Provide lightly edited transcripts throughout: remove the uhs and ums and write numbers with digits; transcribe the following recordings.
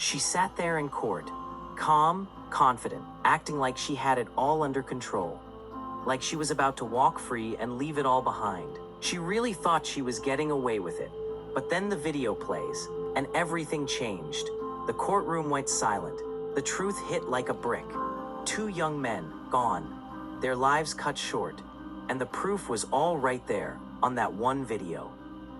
She sat there in court, calm, confident, acting like she had it all under control. Like she was about to walk free and leave it all behind. She really thought she was getting away with it. But then the video plays, and everything changed. The courtroom went silent. The truth hit like a brick. 2 young men, gone. Their lives cut short. And the proof was all right there, on that one video.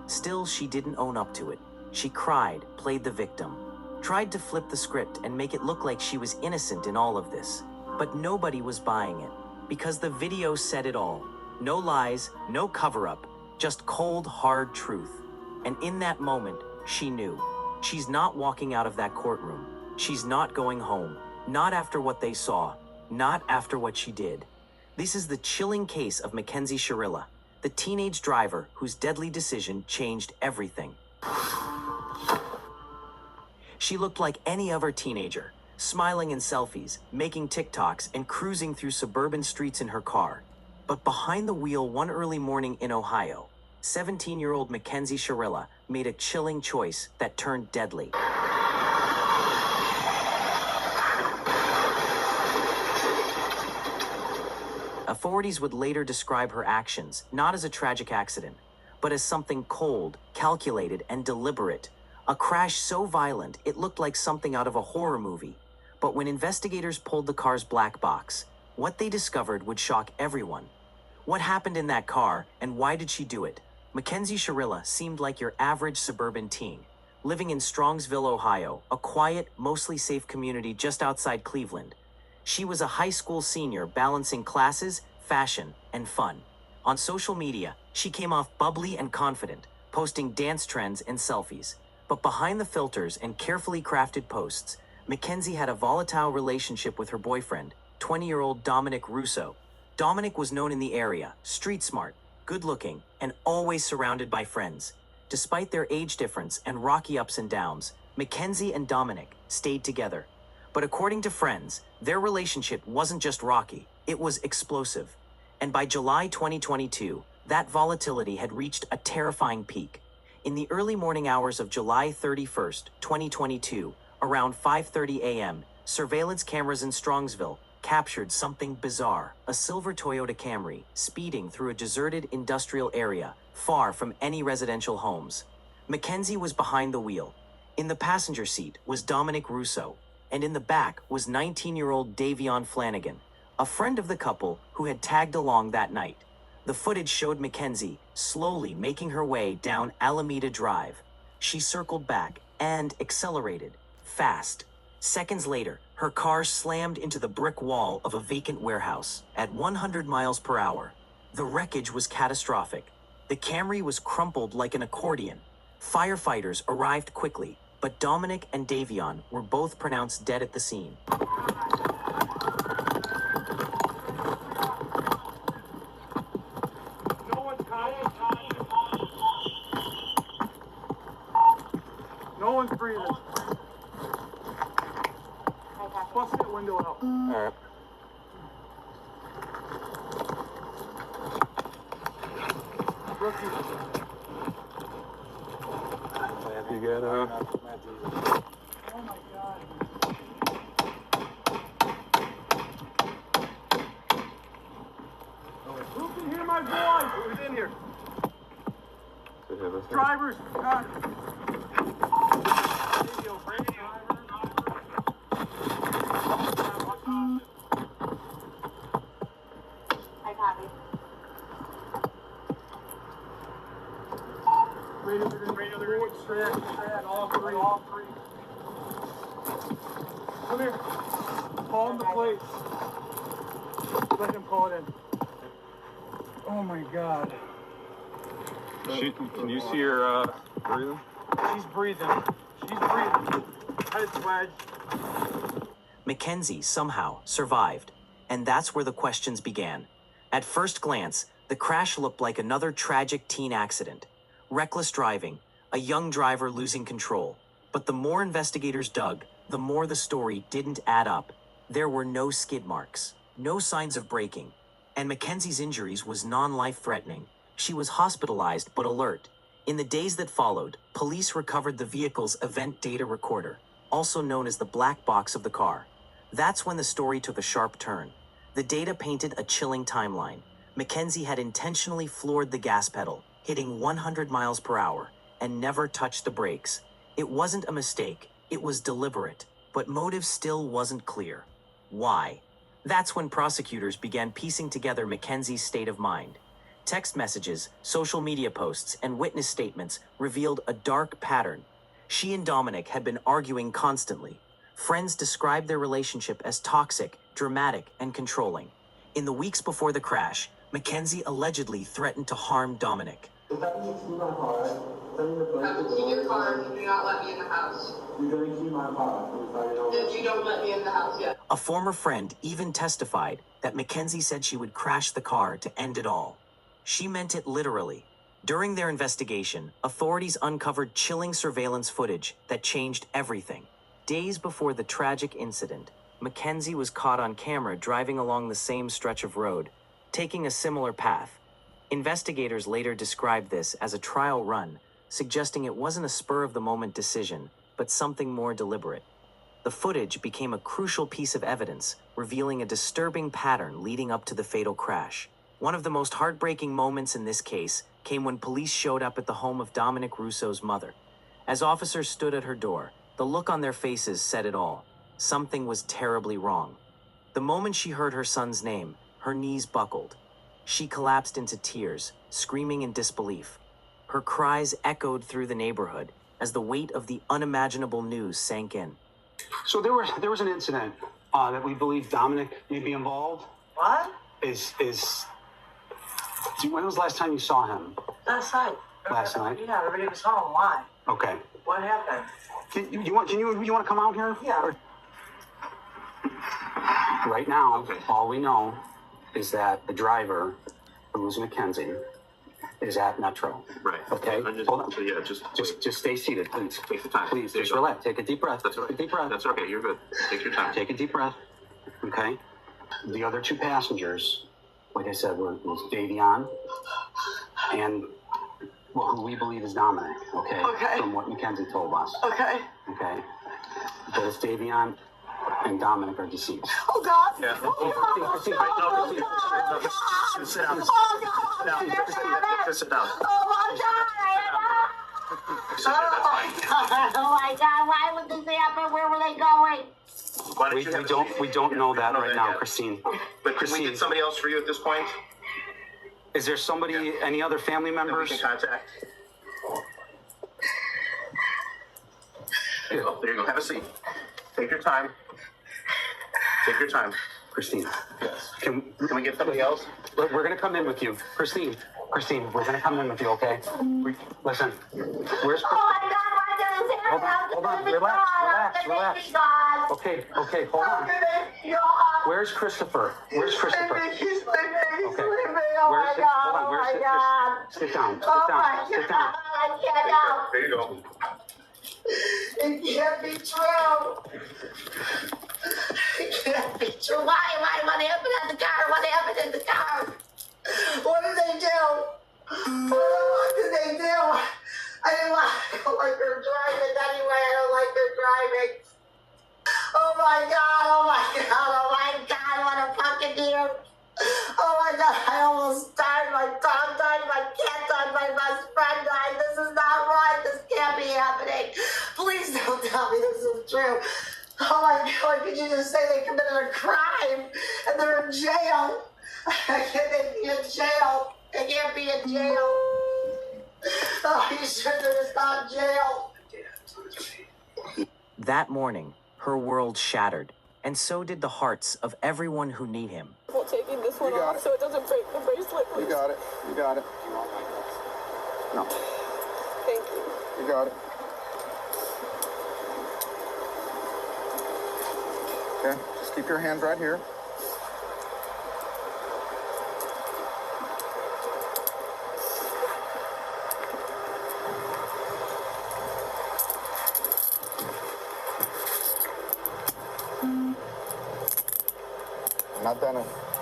Still, she didn't own up to it. She cried, played the victim, tried to flip the script and make it look like she was innocent in all of this. But nobody was buying it, because the video said it all. No lies, no cover-up, just cold, hard truth. And in that moment, she knew. She's not walking out of that courtroom. She's not going home. Not after what they saw. Not after what she did. This is the chilling case of Mackenzie Shirilla, the teenage driver whose deadly decision changed everything. She looked like any other teenager, smiling in selfies, making TikToks, and cruising through suburban streets in her car. But behind the wheel one early morning in Ohio, 17-year-old Mackenzie Shirilla made a chilling choice that turned deadly. Authorities would later describe her actions not as a tragic accident, but as something cold, calculated, and deliberate. A crash so violent it looked like something out of a horror movie. But when investigators pulled the car's black box, what they discovered would shock everyone. What happened in that car, and why did she do it? Mackenzie Shirilla seemed like your average suburban teen, living in Strongsville, Ohio, a quiet, mostly safe community just outside Cleveland. She was a high school senior balancing classes, fashion, and fun. On social media, she came off bubbly and confident, posting dance trends and selfies. But behind the filters and carefully crafted posts, Mackenzie had a volatile relationship with her boyfriend, 20-year-old Dominic Russo. Dominic was known in the area, street smart, good-looking, and always surrounded by friends. Despite their age difference and rocky ups and downs, Mackenzie and Dominic stayed together. But according to friends, their relationship wasn't just rocky, it was explosive. And by July 2022, that volatility had reached a terrifying peak. In the early morning hours of July 31st, 2022, around 5:30 a.m., surveillance cameras in Strongsville captured something bizarre. A silver Toyota Camry speeding through a deserted industrial area, far from any residential homes. Mackenzie was behind the wheel. In the passenger seat was Dominic Russo, and in the back was 19-year-old Davion Flanagan, a friend of the couple who had tagged along that night. The footage showed Mackenzie slowly making her way down Alameda Drive. She circled back and accelerated, fast. Seconds later, her car slammed into the brick wall of a vacant warehouse at 100 miles per hour. The wreckage was catastrophic. The Camry was crumpled like an accordion. Firefighters arrived quickly, but Dominic and Davion were both pronounced dead at the scene. No one's breathing. Bust that window out. All right. Rookie. You got Oh my God. Who can hear my voice? Who's in here? Drivers. God. Radio. I copy. Radio, straight, all three. Come here. Call him the plate. Let him call it in. Oh my God. Can you see her breathing? She's breathing. Head's wedged. Mackenzie somehow survived, and that's where the questions began. At first glance, the crash looked like another tragic teen accident. Reckless driving, a young driver losing control. But the more investigators dug, the more the story didn't add up. There were no skid marks, no signs of braking, and Mackenzie's injuries was non-life-threatening. She was hospitalized but alert. In the days that followed, police recovered the vehicle's event data recorder. also known as the black box of the car. That's when the story took a sharp turn. The data painted a chilling timeline. Mackenzie had intentionally floored the gas pedal, hitting 100 miles per hour, and never touched the brakes. It wasn't a mistake, it was deliberate, but motive still wasn't clear. Why? That's when prosecutors began piecing together Mackenzie's state of mind. Text messages, social media posts, and witness statements revealed a dark pattern. She and Dominic had been arguing constantly. Friends described their relationship as toxic, dramatic, and controlling. In the weeks before the crash, Mackenzie allegedly threatened to harm Dominic. If that means keep my car, send me the place to go. Keep your car and you do not let me in the house. You're going to keep my car. If you don't let me in the house, yes. A former friend even testified that Mackenzie said she would crash the car to end it all. She meant it literally. During their investigation, authorities uncovered chilling surveillance footage that changed everything. Days before the tragic incident, Mackenzie was caught on camera driving along the same stretch of road, taking a similar path. Investigators later described this as a trial run, suggesting it wasn't a spur-of-the-moment decision, but something more deliberate. The footage became a crucial piece of evidence, revealing a disturbing pattern leading up to the fatal crash. One of the most heartbreaking moments in this case came when police showed up at the home of Dominic Russo's mother. As officers stood at her door, the look on their faces said it all. Something was terribly wrong. The moment she heard her son's name, her knees buckled. She collapsed into tears, screaming in disbelief. Her cries echoed through the neighborhood as the weight of the unimaginable news sank in. So there was an incident that we believe Dominic may be involved. What? When was the last time you saw him? Last night. Last night? Yeah, everybody was home. Why? Okay. What happened? You want to come out here? Yeah. Right now, all we know is that the driver, who was Mackenzie, is at Metro. Right. Okay. Hold on. Yeah, just stay seated, please. Take the time. Please, just relax. Take a deep breath. That's Take okay. a deep breath. That's okay. You're good. Take your time. Take a deep breath. Okay. The other two passengers, like I said, was Davion and who we believe is Dominic. Okay. Okay. From what Mackenzie told us. Okay. Okay. Both Davion and Dominic are deceased. Oh, God. Yeah. Christine, Sit down. Oh, God. Sit down. Oh, my God. Sit down. That's fine. Oh my God, why would this happen? Where were they going? Why don't you have a seat? we don't know that right now, yet. Christine. But can we get somebody else for you at this point? Is there somebody, any other family That we members? can contact? There you go. There you go. Have a seat. Take your time. Take your time. Christine, Yes. can Can we get somebody else? we're going to come in with you. Christine, we're going to come in with you, okay? Listen, where's Oh my God, why did this happen? Hold on, relax. Okay, hold on. Where's Christopher? He's sleeping. Okay. He's sleeping. Oh, Where's my it? God. Hold on, Oh, where's my it? God. Sit down. Oh, my God. I can't help. There you go. It can't be true. It can't be true. Why? What happened in the car? What happened in the car? What did they do? What did they do? I don't like her driving anyway. I don't like her driving. Oh my God, oh my God, oh my God, what a fucking deal. Oh my God, I almost died. My dog died, my cat died, my best friend died. This is not right. This can't be happening. Please don't tell me this is true. Oh my God, could you just say they committed a crime and they're in jail? Can't they be in jail? They can't be in jail. Oh, you sure they're just not in jail? That morning, her world shattered, and so did the hearts of everyone who need him. Well, taking this one off so it doesn't break the bracelet, please. You got it. No, Thank you. you got it. Okay, just keep your hands right here.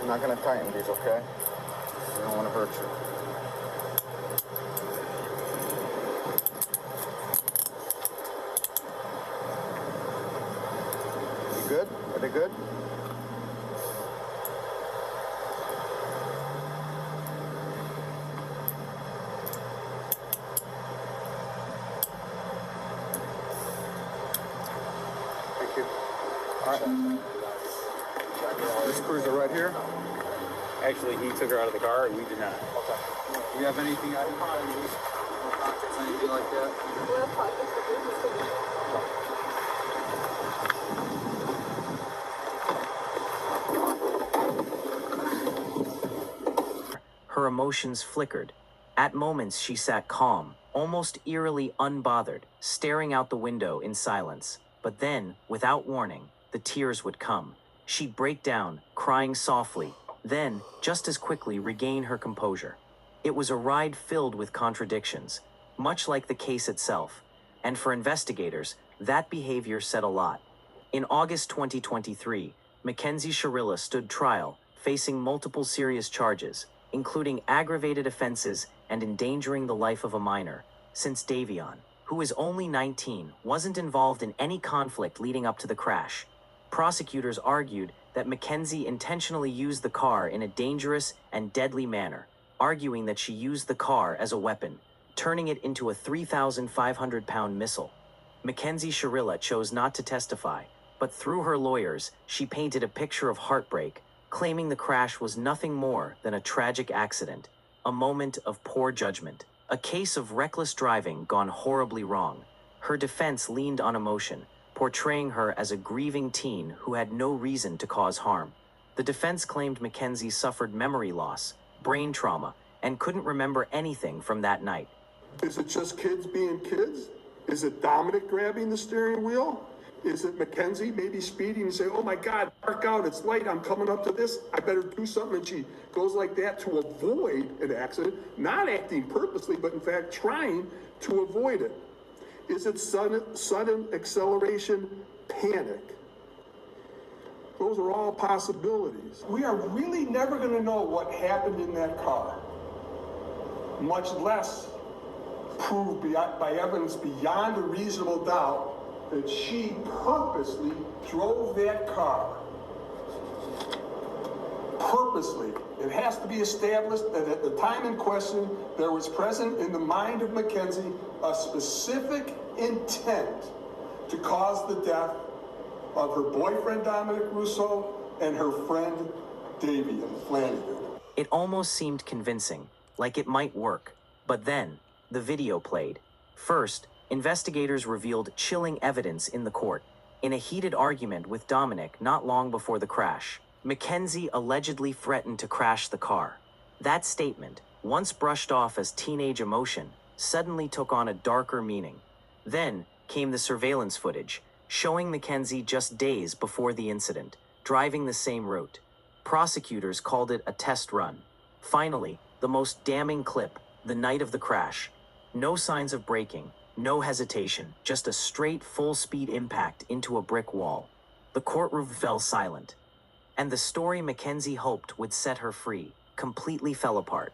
I'm not gonna tighten these, okay? I don't want to hurt you. good? Are they good? Thank you. All right. This cruiser right here? Actually, he took her out of the car, and we did not. Okay. Do you have anything I can use? Anything like that? Her emotions flickered. At moments she sat calm, almost eerily unbothered, staring out the window in silence. But then, without warning, the tears would come. She'd break down, crying softly, then, just as quickly, regain her composure. It was a ride filled with contradictions, much like the case itself. And for investigators, that behavior said a lot. In August 2023, Mackenzie Shirilla stood trial, facing multiple serious charges, including aggravated offenses and endangering the life of a minor, since Davion, who is only 19, wasn't involved in any conflict leading up to the crash. Prosecutors argued that Mackenzie intentionally used the car in a dangerous and deadly manner, arguing that she used the car as a weapon, turning it into a 3,500-pound missile. Mackenzie Shirilla chose not to testify, but through her lawyers, she painted a picture of heartbreak, claiming the crash was nothing more than a tragic accident, a moment of poor judgment, a case of reckless driving gone horribly wrong. Her defense leaned on emotion, portraying her as a grieving teen who had no reason to cause harm. The defense claimed Mackenzie suffered memory loss, brain trauma, and couldn't remember anything from that night. Is it just kids being kids? Is it Dominic grabbing the steering wheel? Is it Mackenzie maybe speeding and say, oh my God, park out, it's late, I'm coming up to this, I better do something, and she goes like that to avoid an accident, not acting purposely, but in fact trying to avoid it? Is it sudden acceleration, panic? Those are all possibilities. We are really never going to know what happened in that car, much less prove by evidence beyond a reasonable doubt that she purposely drove that car. Purposely. It has to be established that at the time in question, there was present in the mind of Mackenzie a specific intent to cause the death of her boyfriend, Dominic Russo, and her friend, Davion Flanagan. It almost seemed convincing, like it might work. But then, the video played. First, investigators revealed chilling evidence in the court. In a heated argument with Dominic not long before the crash, Mackenzie allegedly threatened to crash the car. That statement, once brushed off as teenage emotion, suddenly took on a darker meaning. Then came the surveillance footage, showing Mackenzie just days before the incident, driving the same route. Prosecutors called it a test run. Finally, the most damning clip, the night of the crash. No signs of braking, no hesitation, just a straight full-speed impact into a brick wall. The courtroom fell silent. And the story Mackenzie hoped would set her free completely fell apart.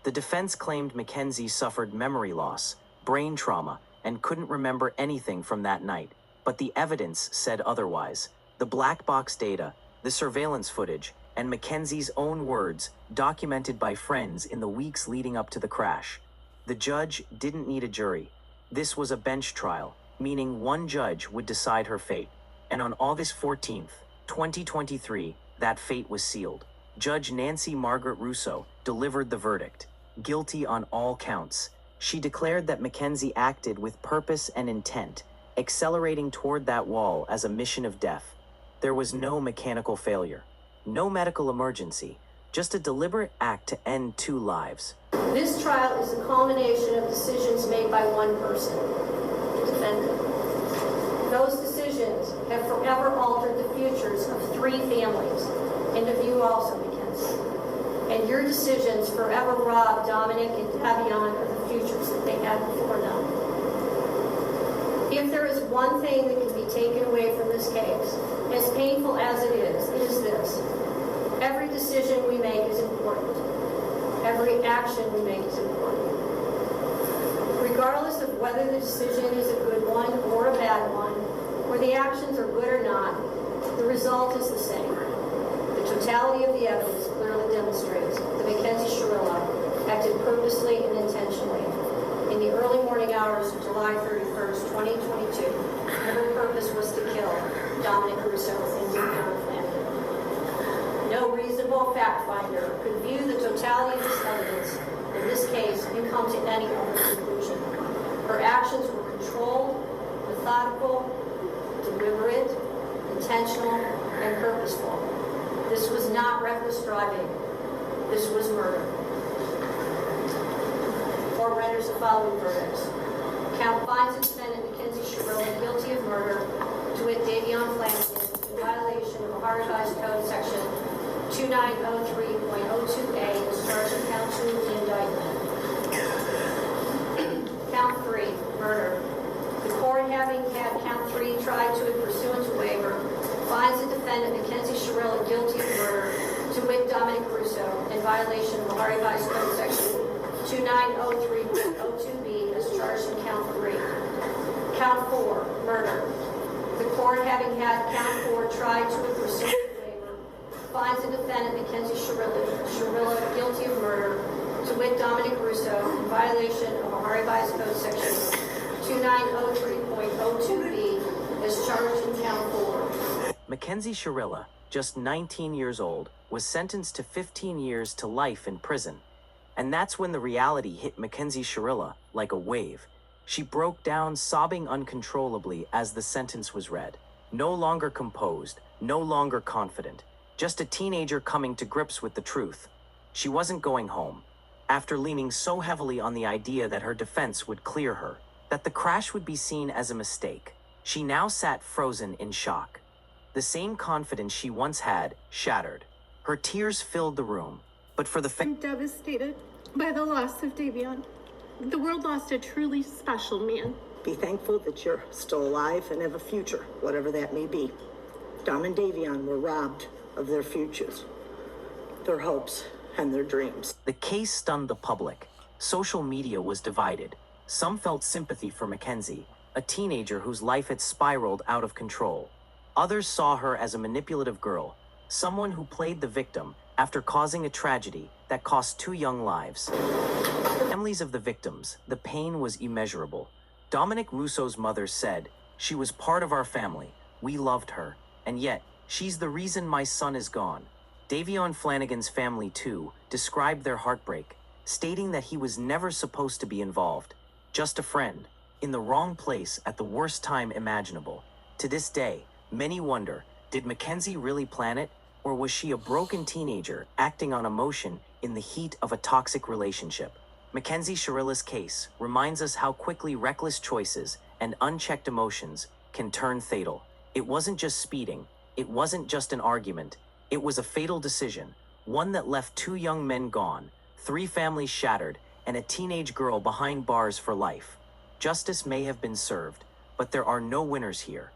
The defense claimed Mackenzie suffered memory loss, brain trauma, and couldn't remember anything from that night. But the evidence said otherwise. The black box data, the surveillance footage, and Mackenzie's own words, documented by friends in the weeks leading up to the crash. The judge didn't need a jury. This was a bench trial, meaning one judge would decide her fate. And on August 14th, 2023, that fate was sealed. Judge Nancy Margaret Russo delivered the verdict. Guilty on all counts. She declared that Mackenzie acted with purpose and intent, accelerating toward that wall as a mission of death. There was no mechanical failure, no medical emergency, just a deliberate act to end 2 lives. This trial is a culmination of decisions made by one person, the defendant. Those decisions have forever altered the futures of 3 families, and of you also, Mackenzie. And your decisions forever robbed Dominic and Davion of the futures that they had before them. If there is one thing that can be taken away from this case, as painful as it is this. Every decision we make is important. Every action we make is important. Regardless of whether the decision is a good one or a bad one, or the actions are good or not, The result is the same. The totality of the evidence clearly demonstrates that Mackenzie Shirilla acted purposely and intentionally in the early morning hours of July 31st, 2022, and her purpose was to kill Dominic Russo and Davion Flanagan. No reasonable fact finder could view the totality of this evidence in this case and come to any other conclusion. Her actions were controlled, methodical, deliberate, intentional, and purposeful. This was not reckless driving. This was murder. Court renders the following verdicts. Count finds the defendant Mackenzie Shirilla guilty of murder to wit Davion Flanagan in violation of Ohio Revised Code section 2903.02a as charged in count 2 of the indictment. Count 3, murder. The court, having had count 3 tried to it pursuant to waiver, finds the defendant Mackenzie Shirilla guilty of murder to wit Dominic Russo in violation of Ohio Revised Code section 2903.02b as charged in count 3. Count 4, murder. The court, having had count 4 tried to it pursuant to waiver, finds the defendant Mackenzie Shirilla guilty of murder to wit Dominic Russo in violation of Ohio Revised Code section 2903.02b as charged in count 4. Mackenzie Shirilla, just 19 years old, was sentenced to 15 years to life in prison. And that's when the reality hit Mackenzie Shirilla like a wave. She broke down, sobbing uncontrollably as the sentence was read. No longer composed, no longer confident, just a teenager coming to grips with the truth. She wasn't going home. After leaning so heavily on the idea that her defense would clear her, that the crash would be seen as a mistake, she now sat frozen in shock. The same confidence she once had shattered. Her tears filled the room, but for the I'm devastated by the loss of Davion. The world lost a truly special man. Be thankful that you're still alive and have a future, whatever that may be. Dom and Davion were robbed of their futures, their hopes, and their dreams. The case stunned the public. Social media was divided. Some felt sympathy for Mackenzie, a teenager whose life had spiraled out of control. Others saw her as a manipulative girl, someone who played the victim after causing a tragedy that cost 2 young lives. Families of the victims, the pain was immeasurable. Dominic Russo's mother said, "She was part of our family. We loved her. And yet, she's the reason my son is gone." Davion Flanagan's family, too, described their heartbreak, stating that he was never supposed to be involved. Just a friend, in the wrong place at the worst time imaginable. To this day, many wonder, did Mackenzie really plan it? Or was she a broken teenager acting on emotion in the heat of a toxic relationship? Mackenzie Shirilla's case reminds us how quickly reckless choices and unchecked emotions can turn fatal. It wasn't just speeding. It wasn't just an argument. It was a fatal decision, one that left 2 young men gone, 3 families shattered, and a teenage girl behind bars for life. Justice may have been served, but there are no winners here.